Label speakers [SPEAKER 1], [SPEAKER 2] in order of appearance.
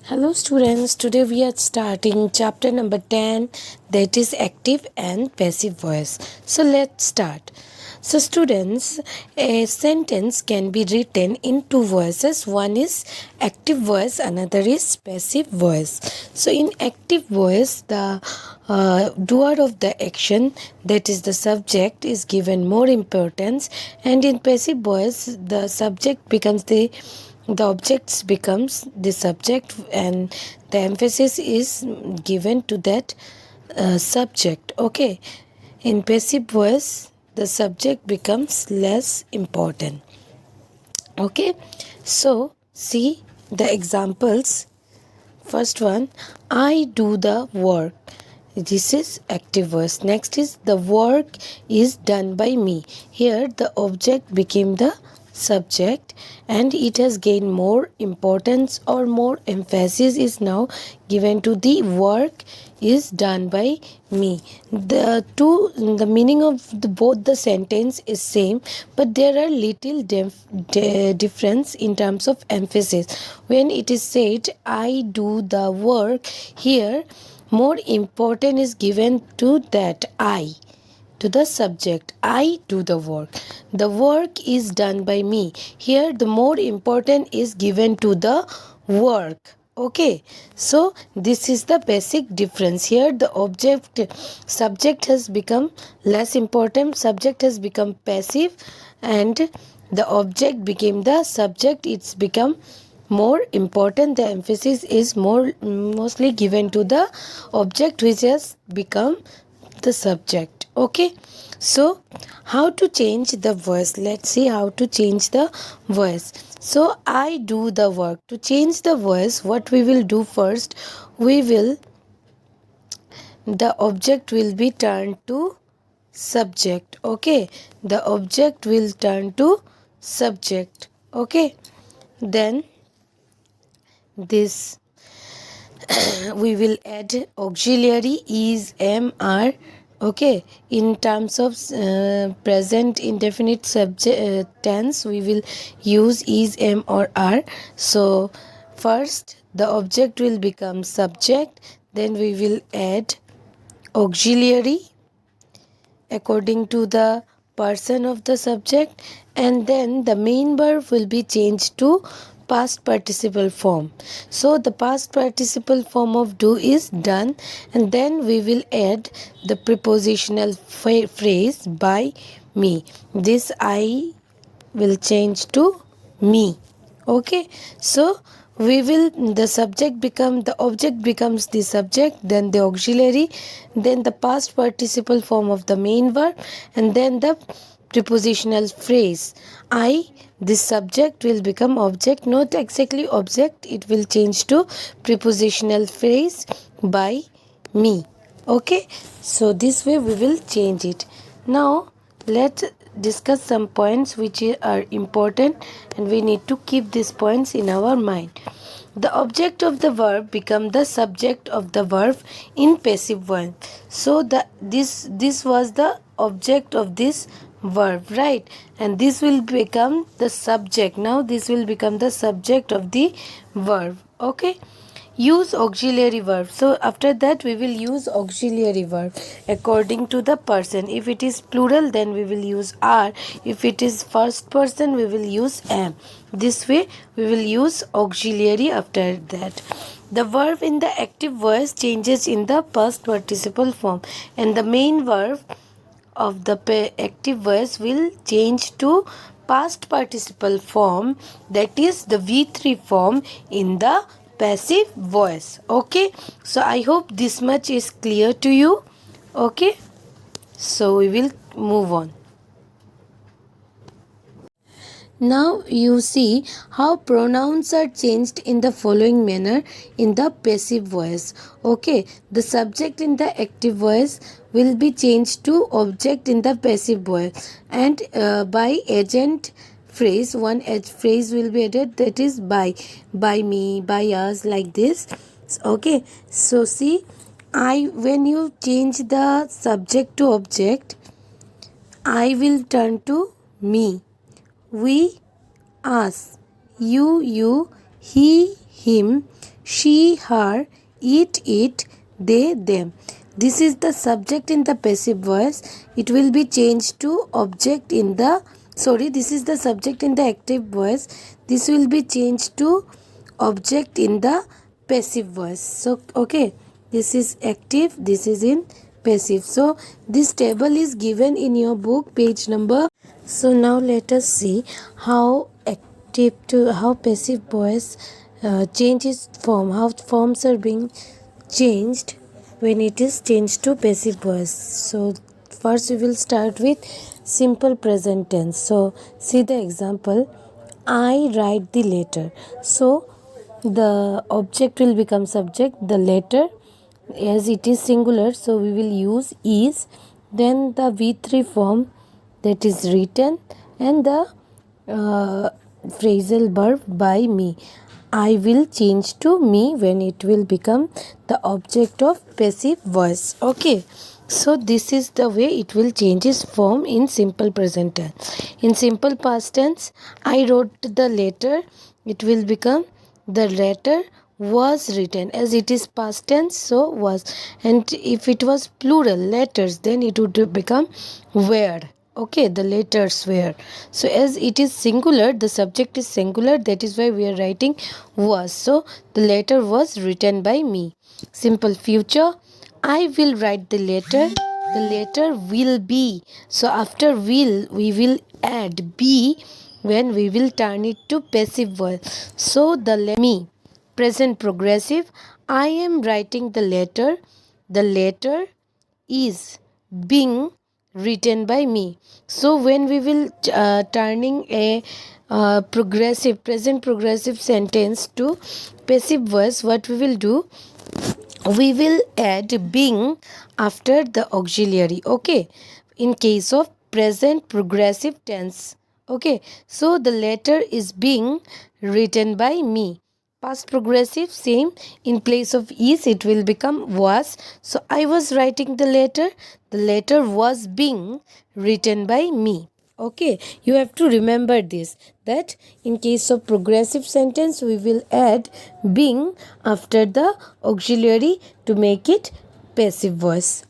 [SPEAKER 1] Hello students, today we are starting chapter number 10, that is active and passive voice. So let's start. So students, a sentence can be written in two voices. One is active voice, another is passive voice. So in active voice, the doer of the action, that is the subject, is given more importance, and in passive voice the subject becomes the objects becomes the subject, and the emphasis is given to that subject. Okay, in passive voice the subject becomes less important. Okay, so see the examples. First one, I do the work. This is active voice. Next is the work is done by me. Here the object became the subject and it has gained more importance, or more emphasis is now given to the work is done by me. The meaning of both the sentence is same, but there are little difference in terms of emphasis. When it is said I do the work, here more important is given to that I, to the subject. I do the work. The work is done by me. Here the more important is given to the work. Okay, so this is the basic difference. Here the subject has become less important, subject has become passive, and the object became the subject, it's become more important. The emphasis is mostly given to the object which has become the subject. Okay, so how to change the voice? Let's see how to change the voice. So I do the work. To change the voice, what we will do first, we will, the object will be turned to subject. Okay, the object will turn to subject. Okay, then this we will add auxiliary is, am, are. Okay, in terms of present indefinite subject tense, we will use is, am, or are. So first the object will become subject, then we will add auxiliary according to the person of the subject, and then the main verb will be changed to past participle form. So the past participle form of do is done, and then we will add the prepositional phrase by me. This I will change to me. Okay, so we will, the subject become, the object becomes the subject, then the auxiliary, then the past participle form of the main verb, and then the prepositional phrase I. This subject will become object, not exactly object, it will change to prepositional phrase by me. Okay, so this way we will change it. Now let's discuss some points which are important, and we need to keep these points in our mind. The object of the verb become the subject of the verb in passive voice. So this was the object of this verb, right? And this will become the subject. Now this will become the subject of the verb. Okay, use auxiliary verb. So after that we will use auxiliary verb according to the person. If it is plural, then we will use are. If it is first person, we will use am. This way we will use auxiliary after that. The verb in the active voice changes in the past participle form, and the main verb of the active voice will change to past participle form, that is the V3 form in the passive voice. Okay, so I hope this much is clear to you. Okay, so we will move on. Now you see how pronouns are changed in the following manner in the passive voice. Okay, the subject in the active voice will be changed to object in the passive voice, and by agent phrase, one phrase will be added, that is by me, by us, like this. Okay, so see, I, when you change the subject to object, I will turn to me, we, us, you, he, him, she, her, it, they, them. This is the subject in the passive voice. It will be changed to object in the this is the subject in the active voice. This will be changed to object in the passive voice. So okay, this is active, this is in passive. So this table is given in your book, page number. So now let us see how active to how passive voice changes form, how forms are being changed when it is changed to passive voice. So first we will start with simple present tense. So see the example, I write the letter. So the object will become subject, the letter, as it is singular, so we will use is, then the v3 form, that is written, and the phrasal verb by me. I will change to me when it will become the object of passive voice. Okay, so this is the way it will change its form in simple present tense. In simple past tense, I wrote the letter, it will become the letter was written, as it is past tense, so was. And if it was plural letters, then it would become were. Okay, the letters were. So as it is singular, the subject is singular, that is why we are writing was. So the letter was written by me. Simple future, I will write the letter, the letter will be. So after will, we will add be when we will turn it to passive voice. So the me. Present progressive, I am writing the letter is being written by me. So when we will turning a present progressive sentence to passive voice, what we will do, we will add being after the auxiliary. Okay, in case of present progressive tense. Okay, so the letter is being written by me. Past progressive, same, in place of is it will become was. So I was writing the letter was being written by me. Okay, you have to remember this, that in case of progressive sentence we will add being after the auxiliary to make it passive voice.